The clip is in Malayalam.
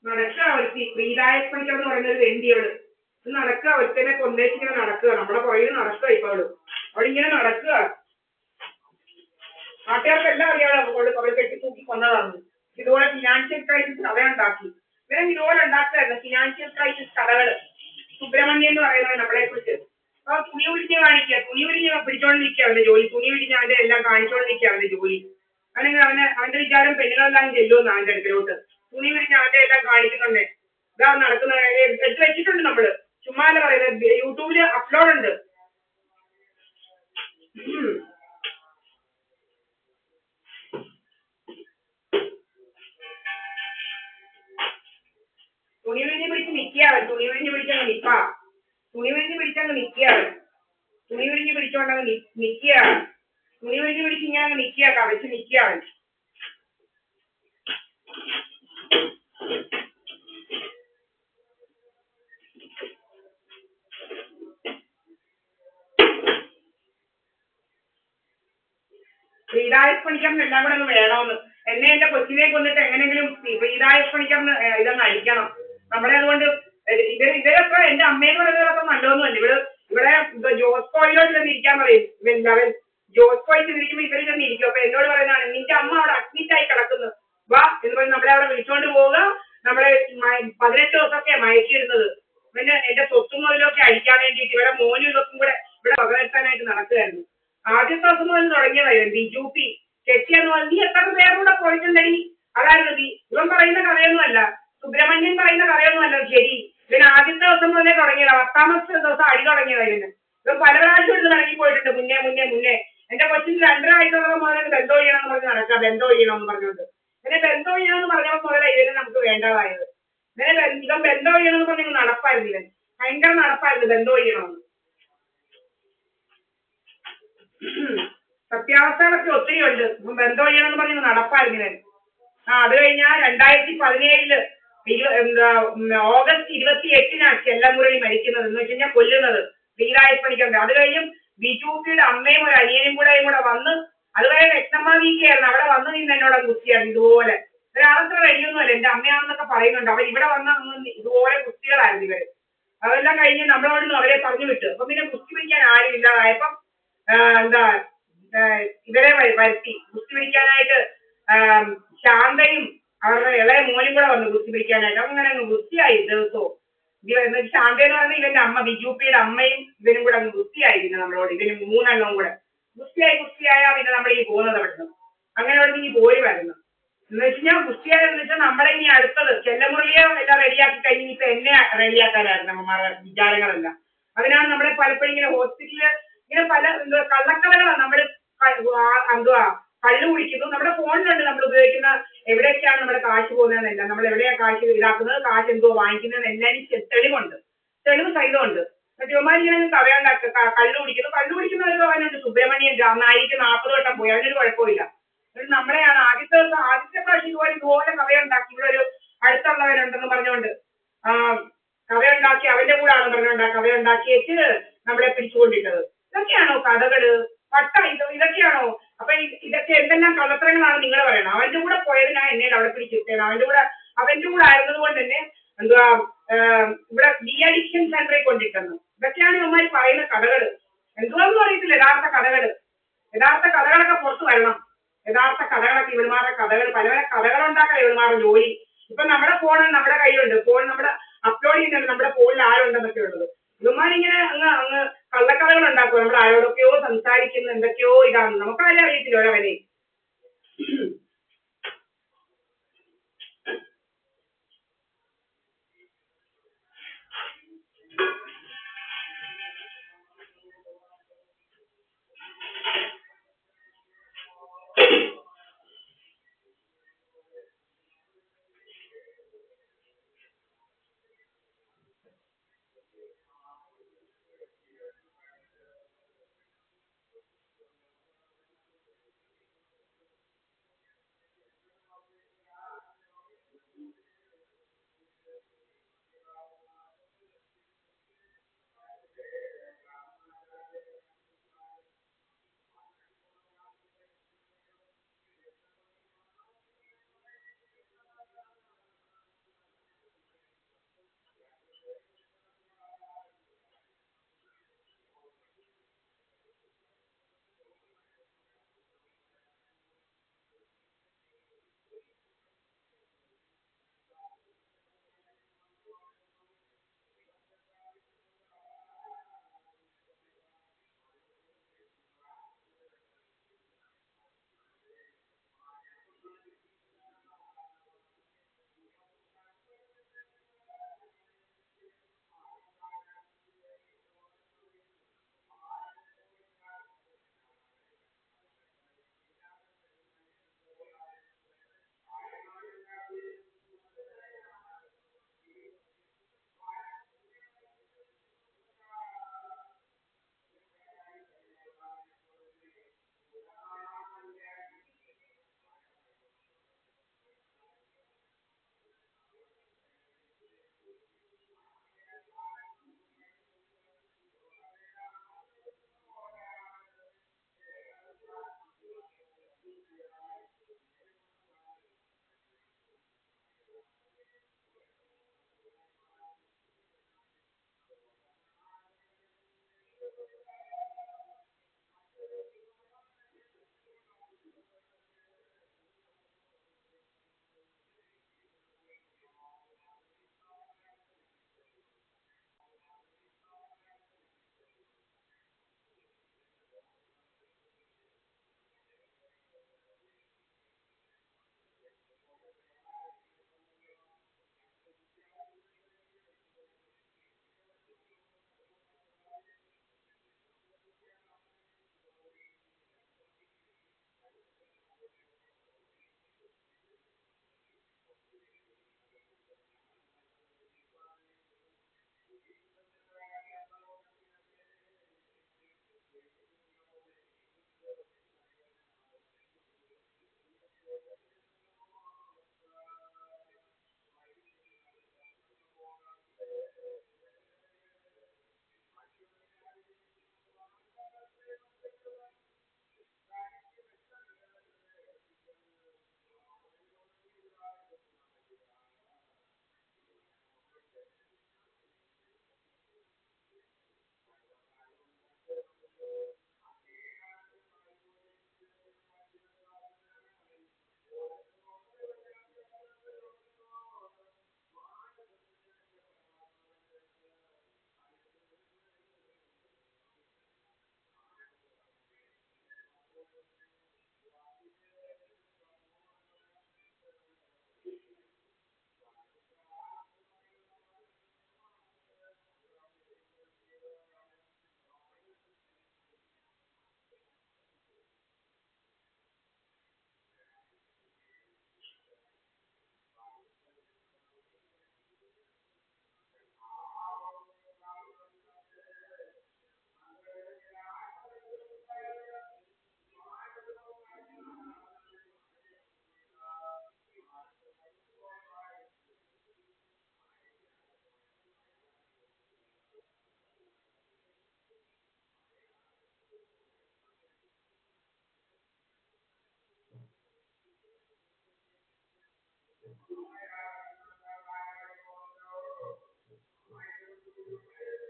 നടക്കുക ഒരുത്തി പ്രീതായപ്പണിക്കൽ എന്ന് പറയുന്നത് വേണ്ടിയവള് നടക്കുക ഒരുത്തനെ കൊണ്ടേച്ചിങ്ങനെ നടക്കുക നമ്മളെ പുറകിൽ നടക്കുക ഇപ്പൊ അവളിങ്ങനെ നടക്കുക. നാട്ടുകാർക്കെല്ലാം അറിയാതെ അവൾ കെട്ടിത്തൂക്കി കൊന്നതാണ്. ഇതുപോലെ ഫിനാൻഷ്യൽ ക്രൈസിസ് കഥയുണ്ടാക്കി. ഇവരെ ഇതുപോലെ ഉണ്ടാക്കുകയായിരുന്നു ഫിനാൻഷ്യൽ ക്രൈസിസ് കഥകള്. സുബ്രഹ്മണ്യൻ എന്ന് പറയുന്നത് നമ്മളെ കുറിച്ച് അപ്പൊ തുണി ഉരിഞ്ഞ് കാണിക്കുക, തുണി ഉരിഞ്ഞ് പിടിച്ചോണ്ട് നിൽക്കുക അവന്റെ ജോലി, തുണി ഉരിഞ്ഞ് അവന്റെ എല്ലാം കാണിച്ചോണ്ട് നിൽക്കുക അവന്റെ ജോലി. അല്ലെങ്കിൽ അവന്റെ വിചാരം പെണ്ണുങ്ങളെല്ലാം ചെല്ലുമെന്ന് അവന്റെ അടുക്കലോട്ട് തുണി ഉരിഞ്ഞ് അവന്റെ എല്ലാം കാണിക്കുന്നുണ്ട്. ഇതാ നടക്കുന്ന എടുത്ത് വെച്ചിട്ടുണ്ട് നമ്മള്, ചുമ്മാ അല്ല പറയുന്നത്, യൂട്യൂബില് അപ്ലോഡ് ഉണ്ട്. തുണി വിരിഞ്ഞ് പിടിച്ച് നിൽക്കുകയാണ്, തുണി വിരിഞ്ഞ് പിടിച്ചങ്ങ് നിൽപ്പാ, തുണി വിരിഞ്ഞ് പിടിച്ചങ്ങ് നിൽക്കുകയാണ്, തുണി വിരിഞ്ഞ് പിടിച്ചോണ്ടങ്ങ് നിൽക്കുകയാണ്, തുണി വിരിഞ്ഞ് പിടിച്ച് ഇങ്ങനെ അങ്ങ് നിൽക്കുക, കവച്ച് നിൽക്കുകയാണ്. പ്രീതായപ്പണിക്കറിന് എല്ലാം കൂടെ ഒന്ന് വേണമെന്ന്, എന്നെ എന്റെ കൊച്ചിനെ കൊന്നിട്ട് എങ്ങനെയെങ്കിലും പ്രീതായപ്പണിക്കറിന് ഇതൊന്ന് അടിക്കണം. നമ്മളെ അതുകൊണ്ട് ഇവരൊക്കെ എന്റെ അമ്മയെന്ന് പറയുന്നതൊക്കെ നല്ലതൊന്നുമല്ല. ഇവിടെ ജോസ്കോയിലോട്ട് ചെന്ന് ഇരിക്കാൻ പറയും. അവൻ ജോസ്കോയിൽ ചെന്നിരിക്കുമ്പോ ഇവര് ചെന്ന് ഇരിക്കും. അപ്പൊ എന്നോട് പറയുന്നതാണ്, നിന്റെ അമ്മ അവിടെ അഡ്മിറ്റ് ആയി കിടക്കുന്നു, വാ എന്ന് പറഞ്ഞ് നമ്മളെ അവിടെ വിളിച്ചോണ്ട് പോവുക. നമ്മളെ 18 ദിവസമൊക്കെ മയക്കിയിരുന്നത്. പിന്നെ എന്റെ സ്വത്തും മുതലൊക്കെ അടിക്കാൻ വേണ്ടിയിട്ട് ഇവിടെ മോനും ഇതൊക്കെ കൂടെ ഇവിടെ വകവരുത്താനായിട്ട് നടക്കുകയായിരുന്നു. ആദ്യത്തെ ദിവസം മുതൽ തുടങ്ങിയതായിരുന്നു ബിജുപി ചെട്ടിയെന്ന് പറഞ്ഞ് നീ എത്ര പേരുടെ പോയിട്ടുണ്ടടി, അതായിരുന്നു ഇവൻ പറയുന്ന കഥയൊന്നുമല്ല, സുബ്രഹ്മണ്യൻ പറയുന്ന കഥയൊന്നുമല്ല ശരി. ഇവന് ആദ്യത്തെ ദിവസം മുതലേ തുടങ്ങിയതാണ്, 10ാമത്തെ ദിവസം അടി തുടങ്ങിയതായിരുന്നു. ഇവൻ പല പ്രാവശ്യം എടുത്ത് നടക്കി പോയിട്ടുണ്ട് മുന്നേ. എന്റെ കൊച്ചിന് 2.5 വയസ്സുള്ള മുതൽ ബന്ധം ചെയ്യണമെന്ന് പറഞ്ഞ് നടക്കുക, ബന്ധം ചെയ്യണമെന്ന് പറഞ്ഞുകൊണ്ട്. പിന്നെ ബന്ധം ചെയ്യണമെന്ന് പറഞ്ഞപ്പോൾ മുതലേ ഇവന് നമുക്ക് വേണ്ടതായത്. ഇവൻ ബന്ധം ചെയ്യണമെന്ന് പറഞ്ഞ് നടപ്പായിരുന്നു, ഇവൻ ഭയങ്കര നടപ്പായിരുന്നു ബന്ധം ചെയ്യണമെന്ന്. സത്യാവസ്ഥകളൊക്കെ ഒത്തിരി ഉണ്ട്. ബന്ധം ചെയ്യണമെന്ന് പറഞ്ഞ് നടപ്പായിരുന്നു ഇവൻ. അത് കഴിഞ്ഞാൽ 2017 ഓഗസ്റ്റ് 28 ചെല്ലമുരളി മരിക്കുന്നത്, എന്ന് വെച്ച് കഴിഞ്ഞാൽ കൊല്ലുന്നത് പ്രീതായപ്പണിക്കറിന്റെ. അത് കഴിഞ്ഞും ബിജുപിയുടെ അമ്മയും ഒരു അനിയനും കൂടെ വന്ന്, അതുവരെ രത്നമ്മ വീക്കായിരുന്നു, അവിടെ വന്ന് നിന്ന് എന്നോട് കുത്തിയായിരുന്നു ഇതുപോലെ. ഒരാളത്ര റെഡിയൊന്നുമല്ല, എന്റെ അമ്മയാണെന്നൊക്കെ പറയുന്നുണ്ട്. അവർ ഇവിടെ വന്ന ഇതുപോലെ കുത്തികളായിരുന്നു ഇവര്. അതെല്ലാം കഴിഞ്ഞ് നമ്മളോട് അവരെ പറഞ്ഞു വിട്ടു. അപ്പൊ പിന്നെ കുത്തി പിടിക്കാൻ ആരും ഇല്ലാതായപ്പം ഇവരെ വരുത്തി കുത്തി പിടിക്കാനായിട്ട്. ശാന്തയും അവരുടെ ഇളയ മോനും കൂടെ വന്നു കുത്തി പിടിക്കാനായിട്ട്. അങ്ങനെ അങ്ങ് വൃത്തിയായി ദിവസവും. ശാന്ത എന്ന് പറഞ്ഞാൽ ഇവന്റെ അമ്മ, ബിജുപിയുടെ അമ്മയും ഇവനും കൂടെ അങ്ങ് വൃത്തിയായിരുന്നു നമ്മളോട്. ഇവന് 3 എണ്ണം കൂടെ കുസ്തിയായാ പിന്നെ നമ്മൾ ഈ പോകുന്നത് അവിടുന്ന്. അങ്ങനെ അവിടെ ഇനി പോരുമായിരുന്നു. എന്ന് വെച്ച് കഴിഞ്ഞാൽ കുസ്തിയായെന്ന് വെച്ചാൽ നമ്മളെ ഇനി അടുത്തത് ചെല്ലമുരളിയെ എല്ലാം റെഡിയാക്കി കഴിഞ്ഞ് ഇപ്പൊ എന്നെ റെഡിയാക്കാനായിരുന്നു നമ്മമാരുടെ വിചാരങ്ങളെല്ലാം. അതിനാണ് നമ്മളെ പലപ്പോഴും ഇങ്ങനെ ഹോസ്പിറ്റലില് ഇങ്ങനെ പല കള്ളക്കഥകളാണ്. നമ്മൾ കള്ളു കുടിക്കുന്നു. നമ്മുടെ ഫോണിലുണ്ട് നമ്മൾ ഉപയോഗിക്കുന്ന എവിടെയൊക്കെയാണ് നമ്മുടെ കാശ് പോകുന്നതെന്നല്ല, നമ്മൾ എവിടെയാണ് കാശ് ഇതാക്കുന്നത്, കാശ് എന്തോ വാങ്ങിക്കുന്നതെന്നെല്ലാം തെളിവുണ്ട്, തെളിവ് സഹിതമുണ്ട്. ചുമ്മാരി ഇങ്ങനെ കഥയുണ്ടാക്കുക. കള്ളു കുടിക്കുന്നവർ അവനുണ്ട്. സുബ്രഹ്മണ്യൻ 40 വട്ടം പോയി, അതിനൊരു കുഴപ്പമില്ല. നമ്മളെയാണ് ആദ്യത്തെ പ്രാവശ്യം ഇതുപോലെ കഥയുണ്ടാക്കി. ഇവിടെ ഒരു അടുത്തുള്ളവരുണ്ടെന്ന് പറഞ്ഞുകൊണ്ട് കഥയുണ്ടാക്കി, അവന്റെ കൂടെ ആണെന്ന് പറഞ്ഞുകൊണ്ടാ കഥയുണ്ടാക്കിയേച്ച് നമ്മളെ പിടിച്ചുകൊണ്ടിട്ടത്. ഇതൊക്കെയാണോ കഥകള്? ഇതൊക്കെയാണോ? അപ്പൊ ഇതൊക്കെ എന്തെല്ലാം കള്ളത്തരങ്ങളാണ് നിങ്ങൾ പറയണം. അവന്റെ കൂടെ പോയതിനാ എന്നെ അവിടെ പിടിച്ചിരുത്തേണ്. അവന്റെ കൂടെ ആയിരുന്നത് കൊണ്ട് തന്നെ ഇവിടെ ഡി അഡിക്ഷൻ സെന്ററിൽ കൊണ്ടിട്ടെന്ന്. ഇതൊക്കെയാണ് ഇവന്മാർ പറയുന്ന കഥകള്. എന്തുവാന്ന് അറിയത്തില്ല. യഥാർത്ഥ കഥകളൊക്കെ പുറത്തു വരണം. യഥാർത്ഥ കഥകളൊക്കെ ഇവന്മാരുടെ കഥകൾ, പല കഥകളുണ്ടാക്കാൻ ഇവന്മാരുടെ ജോലി. ഇപ്പൊ നമ്മുടെ ഫോൺ നമ്മുടെ കയ്യിലുണ്ട്, ഫോൺ നമ്മുടെ അപ്ലോഡ് ചെയ്യുന്നുണ്ട് നമ്മുടെ ഫോണിൽ ആരുണ്ടെന്നൊക്കെ ഉള്ളത്. ഇവന്മാരിങ്ങനെ അങ്ങ് അങ്ങ് കള്ളക്കഥകൾ ഉണ്ടാക്കും, നമ്മൾ ആരോടൊക്കെയോ സംസാരിക്കുന്ന എന്തൊക്കെയോ ഇതാണ്, നമുക്കാരും അറിയത്തില്ല ഓരവനെ.